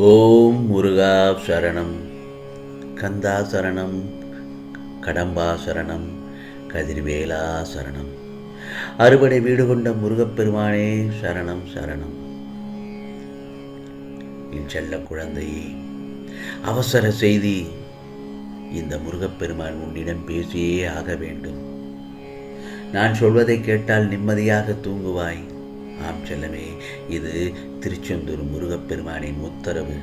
ஓம் முருகா சரணம், கந்தா சரணம், கடம்பா சரணம், கதிர்வேலா சரணம். அறுபடை வீடு கொண்ட முருகப்பெருமானே சரணம் சரணம். என் செல்ல குழந்தையே, அவசர செய்தி. இந்த முருகப்பெருமான் உன்னிடம் பேசியே ஆக வேண்டும். நான் சொல்வதை கேட்டால் நிம்மதியாக தூங்குவாய். ஆம் செல்லமே, இது திருச்செந்தூர் முருகப்பெருமானின் உத்தரவு.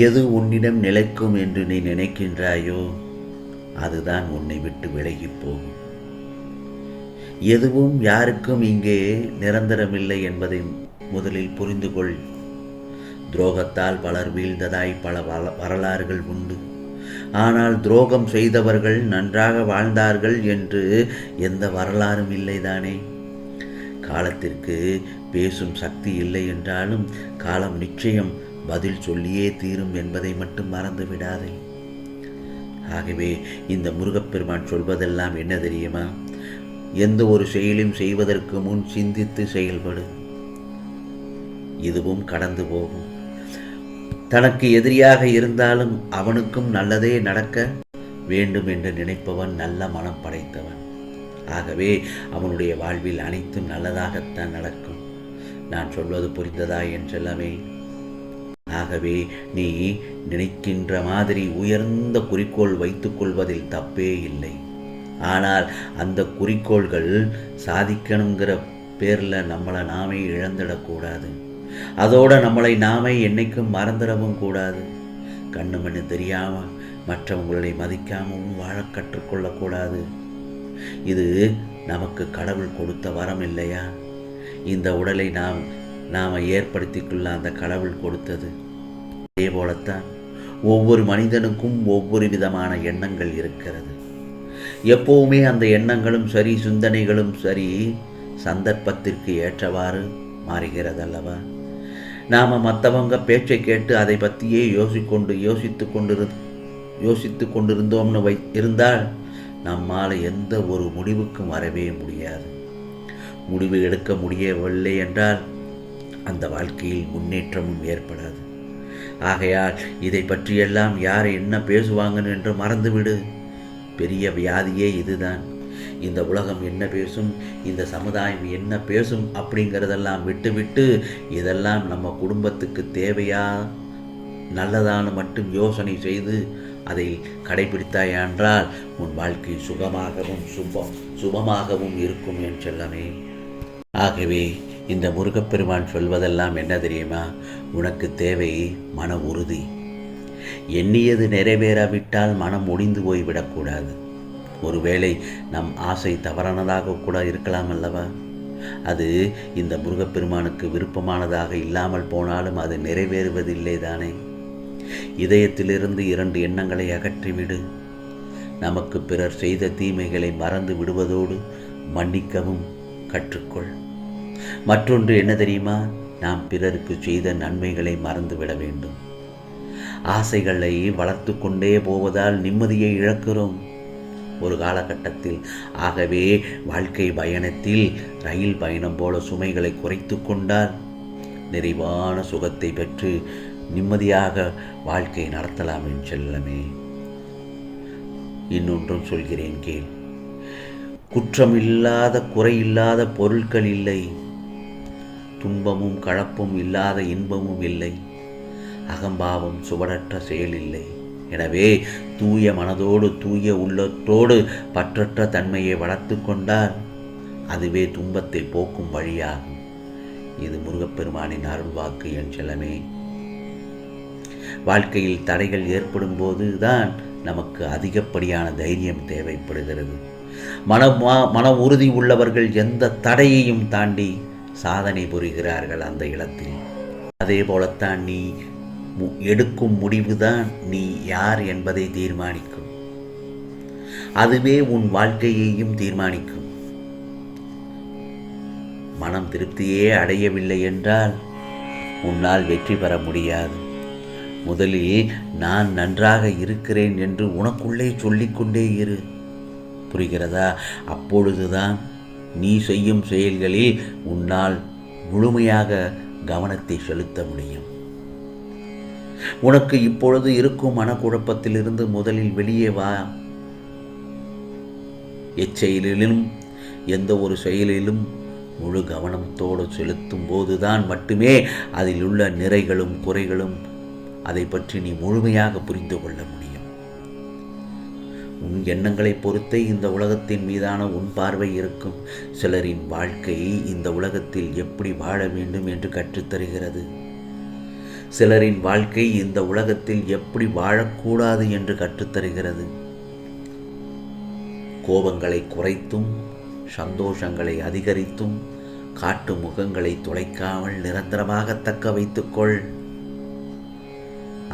எது உன்னிடம் நிலைக்கும் என்று நீ நினைக்கின்றாயோ அதுதான் உன்னை விட்டு விலகி போகும். எதுவும் யாருக்கும் இங்கே நிரந்தரமில்லை என்பதை முதலில் புரிந்து கொள். துரோகத்தால் பலர் வீழ்ந்ததாய் பல வரலாறுகள் உண்டு. ஆனால் துரோகம் செய்தவர்கள் நன்றாக வாழ்ந்தார்கள் என்று எந்த வரலாறும் இல்லைதானே. காலத்திற்கு பேசும் சக்தி இல்லை என்றாலும் காலம் நிச்சயம் பதில் சொல்லியே தீரும் என்பதை மட்டும் மறந்து விடாதே. ஆகவே இந்த முருகப்பெருமான் சொல்வதெல்லாம் என்ன தெரியுமா? எந்த ஒரு செயலையும் செய்வதற்கு முன் சிந்தித்து செயல்படு. இதுவும் கடந்து போகும். தனக்கு எதிரியாக இருந்தாலும் அவனுக்கும் நல்லதே நடக்க வேண்டும் என்று நினைப்பவன் நல்ல மனம் படைத்தவன். ஆகவே அவனுடைய வாழ்வில் அனைத்தும் நல்லதாகத்தான் நடக்கும். நான் சொல்வது புரிந்ததா என் செல்லமே? ஆகவே நீ நினைக்கின்ற மாதிரி உயர்ந்த குறிக்கோள் வைத்துக் கொள்வதில் தப்பே இல்லை. ஆனால் அந்த குறிக்கோள்கள் சாதிக்கணுங்கிற பேரில் நம்மளை நாமே இழந்துடக்கூடாது. அதோட நம்மளை நாமே என்னைக்கும் மறந்துடவும் கூடாது. கண்ணு மண்ணு தெரியாமல் மற்றவங்களை மதிக்காமவும் வாழ கற்றுக்கொள்ளக்கூடாது. இது நமக்கு கடவுள் கொடுத்த வரம் இல்லையா? இந்த உடலை நாம் ஏற்படுத்திக்கொள்ள அந்த கடவுள் கொடுத்தது. அதே போலத்தான் ஒவ்வொரு மனிதனுக்கும் ஒவ்வொரு விதமான எண்ணங்கள் இருக்கிறது. எப்பவுமே அந்த எண்ணங்களும் சரி, சிந்தனைகளும் சரி, சந்தர்ப்பத்திற்கு ஏற்றவாறு மாறுகிறதல்லவா? நாம் மற்றவங்க பேச்சை கேட்டு அதை பற்றியே யோசித்து கொண்டிருந்தோம்னு இருந்தால் நம்மால் எந்த ஒரு முடிவுக்கும் வரவே முடியாது. முடிவு எடுக்க முடியவில்லை என்றால் அந்த வாழ்க்கையில் முன்னேற்றமும் ஏற்படாது. ஆகையால் இதை பற்றியெல்லாம் யார் என்ன பேசுவாங்கன்னு என்று மறந்துவிடு. பெரிய வியாதியே இதுதான். இந்த உலகம் என்ன பேசும், இந்த சமுதாயம் என்ன பேசும் அப்படிங்கிறதெல்லாம் விட்டுவிட்டு இதெல்லாம் நம்ம குடும்பத்துக்கு தேவையா, நல்லதான மட்டும் யோசனை செய்து அதை கடைபிடித்தாயென்றால் உன் வாழ்க்கை சுகமாகவும் சுபமாகவும் இருக்கும் என் செல்லமே. ஆகவே இந்த முருகப்பெருமான் சொல்வதெல்லாம் என்ன தெரியுமா? உனக்கு தேவை மன உறுதி. எண்ணியது நிறைவேறாவிட்டால் மனம் ஒடிந்து போய்விடக்கூடாது. ஒருவேளை நம் ஆசை தவறானதாக கூட இருக்கலாம் அல்லவா? அது இந்த முருகப்பெருமானுக்கு விருப்பமானதாக இல்லாமல் போனாலும் அது நிறைவேறுவதில்லை தானே. இதயத்திலிருந்து 2 எண்ணங்களை அகற்றிவிடு. நமக்கு பிறர் செய்த தீமைகளை மறந்து விடுவதோடு மன்னிக்கவும் கற்றுக்கொள். மற்றொன்று என்ன தெரியுமா? நாம் பிறருக்கு செய்த நன்மைகளை மறந்துவிட வேண்டும். ஆசைகளை வளர்த்து கொண்டே போவதால் நிம்மதியை இழக்கிறோம் ஒரு காலகட்டத்தில். ஆகவே வாழ்க்கை பயணத்தில் ரயில் பயணம் போல சுமைகளை குறைத்து கொண்டால் நிறைவான சுகத்தை பெற்று நிம்மதியாக வாழ்க்கை நடத்தலாம் என் செல்லமே. இன்னொன்றும் சொல்கிறேன் கேள். குற்றமில்லாத குறையில்லாத பொருட்கள் இல்லை. துன்பமும் கழப்பும் இல்லாத இன்பமும் இல்லை. அகம்பாவம் சுவடற்ற செயல் இல்லை. எனவே தூய மனதோடு தூய உள்ளத்தோடு பற்றற்ற தன்மையை வளர்த்து கொண்டால் அதுவே துன்பத்தை போக்கும் வழியாகும். இது முருகப்பெருமானின் அருள்வாக்கு என் செல்லமே. வாழ்க்கையில் தடைகள் ஏற்படும் போது தான் நமக்கு அதிகப்படியான தைரியம் தேவைப்படுகிறது. மன உறுதி உள்ளவர்கள் எந்த தடையையும் தாண்டி சாதனை புரிகிறார்கள் அந்த இடத்தில். அதே போலத்தான் நீ எடுக்கும் முடிவுதான் நீ யார் என்பதை தீர்மானிக்கும். அதுவே உன் வாழ்க்கையையும் தீர்மானிக்கும். மனம் திருப்தியே அடையவில்லை என்றால் உன்னால் வெற்றி பெற முடியாது. முதலில் நான் நன்றாக இருக்கிறேன் என்று உனக்குள்ளே சொல்லிக்கொண்டே இரு. புரிகிறதா? அப்பொழுதுதான் நீ செய்யும் செயல்களில் உன்னால் முழுமையாக கவனத்தை செலுத்த முடியும். உனக்கு இப்பொழுது இருக்கும் மனக்குழப்பத்திலிருந்து முதலில் வெளியே வா. எச்செயலிலும் எந்த ஒரு செயலிலும் முழு கவனத்தோடு செலுத்தும் போதுதான் மட்டுமே அதில் உள்ள நிறைகளும் குறைகளும் அதை பற்றி நீ முழுமையாக புரிந்து கொள்ள முடியும். உன் எண்ணங்களை பொறுத்தே இந்த உலகத்தின் மீதான உன் பார்வை இருக்கும். சிலரின் வாழ்க்கை இந்த உலகத்தில் எப்படி வாழ வேண்டும் என்று கற்றுத்தருகிறது. சிலரின் வாழ்க்கை இந்த உலகத்தில் எப்படி வாழக்கூடாது என்று கற்றுத்தருகிறது. கோபங்களை குறைத்தும் சந்தோஷங்களை அதிகரித்தும் காட்டு முகங்களை துளைக்காமல் நிரந்தரமாக தக்க வைத்துக்கொள்.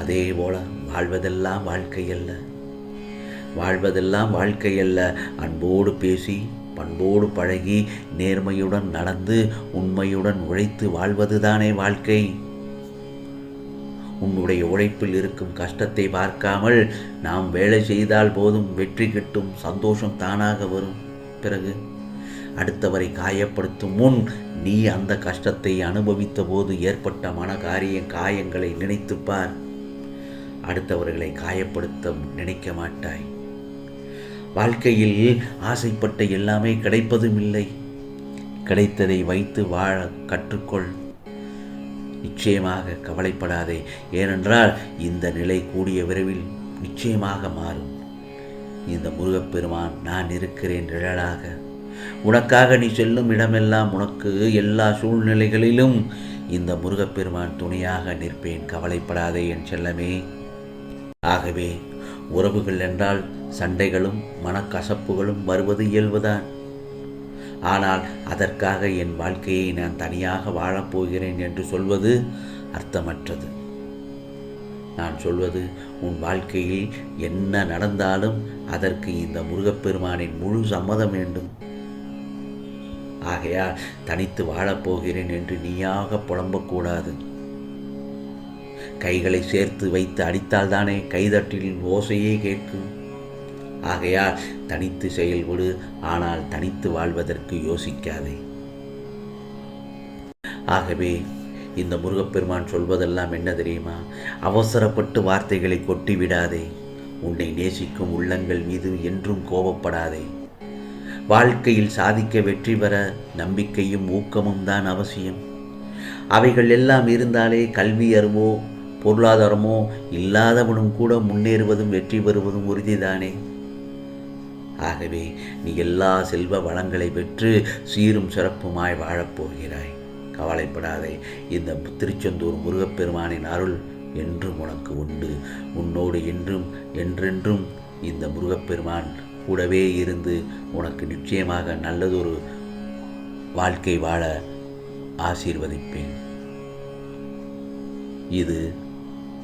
அதே போல வாழ்வதெல்லாம் வாழ்க்கையல்ல. வாழ்வதெல்லாம் வாழ்க்கையல்ல. அன்போடு பேசி பண்போடு பழகி நேர்மையுடன் நடந்து உண்மையுடன் உழைத்து வாழ்வதுதானே வாழ்க்கை. உன்னுடைய உழைப்பில் இருக்கும் கஷ்டத்தை பார்க்காமல் நாம் வேலை செய்தால் போதும், வெற்றி கிட்டும், சந்தோஷம் தானாக வரும். பிறகு அடுத்தவரை காயப்படுத்தும் முன் நீ அந்த கஷ்டத்தை அனுபவித்த போது ஏற்பட்ட காயங்களை நினைத்துப்பார். அடுத்தவர்களை காயப்படுத்த நினைக்க மாட்டாய். வாழ்க்கையில் ஆசைப்பட்ட எல்லாமே கிடைப்பதும் இல்லை. கிடைத்ததை வைத்து வாழ கற்றுக்கொள். நிச்சயமாக கவலைப்படாதே. ஏனென்றால் இந்த நிலை கூடிய விரைவில் நிச்சயமாக மாறும். இந்த முருகப்பெருமான் நான் இருக்கிறேன் நிழலாக. உனக்காக நீ செல்லும் இடமெல்லாம் உனக்கு எல்லா சூழ்நிலைகளிலும் இந்த முருகப்பெருமான் துணையாக நிற்பேன். கவலைப்படாதே என் செல்லமே. ஆகவே உறவுகள் என்றால் சண்டைகளும் மனக்கசப்புகளும் வருவது இயல்புதான். ஆனால் அதற்காக என் வாழ்க்கையை நான் தனியாக வாழப்போகிறேன் என்று சொல்வது அர்த்தமற்றது. நான் சொல்வது, உன் வாழ்க்கையில் என்ன நடந்தாலும் அதற்கு இந்த முருகப்பெருமானின் முழு சம்மதம் வேண்டும். ஆகையால் தனித்து வாழப்போகிறேன் என்று நீயாக புலம்பக்கூடாது. கைகளை சேர்த்து வைத்து அடித்தால்தானே கைதட்டில் ஓசையே கேட்கும். ஆகையால் தனித்து செயல்படு. ஆனால் தனித்து வாழ்வதற்கு யோசிக்காதே. ஆகவே இந்த முருகப்பெருமான் சொல்வதெல்லாம் என்ன தெரியுமா? அவசரப்பட்டு வார்த்தைகளை கொட்டிவிடாதே. உன்னை நேசிக்கும் உள்ளங்கள் மீது என்றும் கோபப்படாதே. வாழ்க்கையில் சாதிக்க வெற்றி பெற நம்பிக்கையும் ஊக்கமும் தான் அவசியம். அவைகள் எல்லாம் இருந்தாலே கல்வி அறிவோ பொருளாதாரமோ இல்லாதவனும் கூட முன்னேறுவதும் வெற்றி பெறுவதும் உறுதிதானே. ஆகவே நீ எல்லா செல்வ வளங்களை பெற்று சீரும் சிறப்புமாய் வாழப்போகிறாய். கவலைப்படாதே. இந்த திருச்செந்தூர் முருகப்பெருமானின் அருள் என்றும் உனக்கு உண்டு. உன்னோடு என்றும் என்றென்றும் இந்த முருகப்பெருமான் கூடவே இருந்து உனக்கு நிச்சயமாக நல்லதொரு வாழ்க்கை வாழ ஆசீர்வதிப்பேன். இது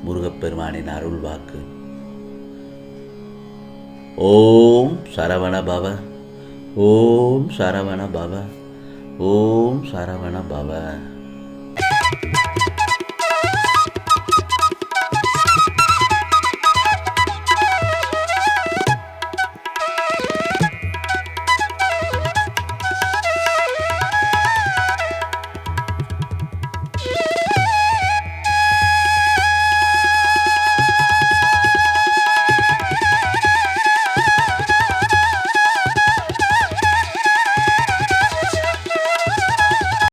முருகப்பெருமானின் அருள் வாக்கு. ஓம் சரவண பவ, ஓம் சரவண பவ, ஓம் சரவண பவ.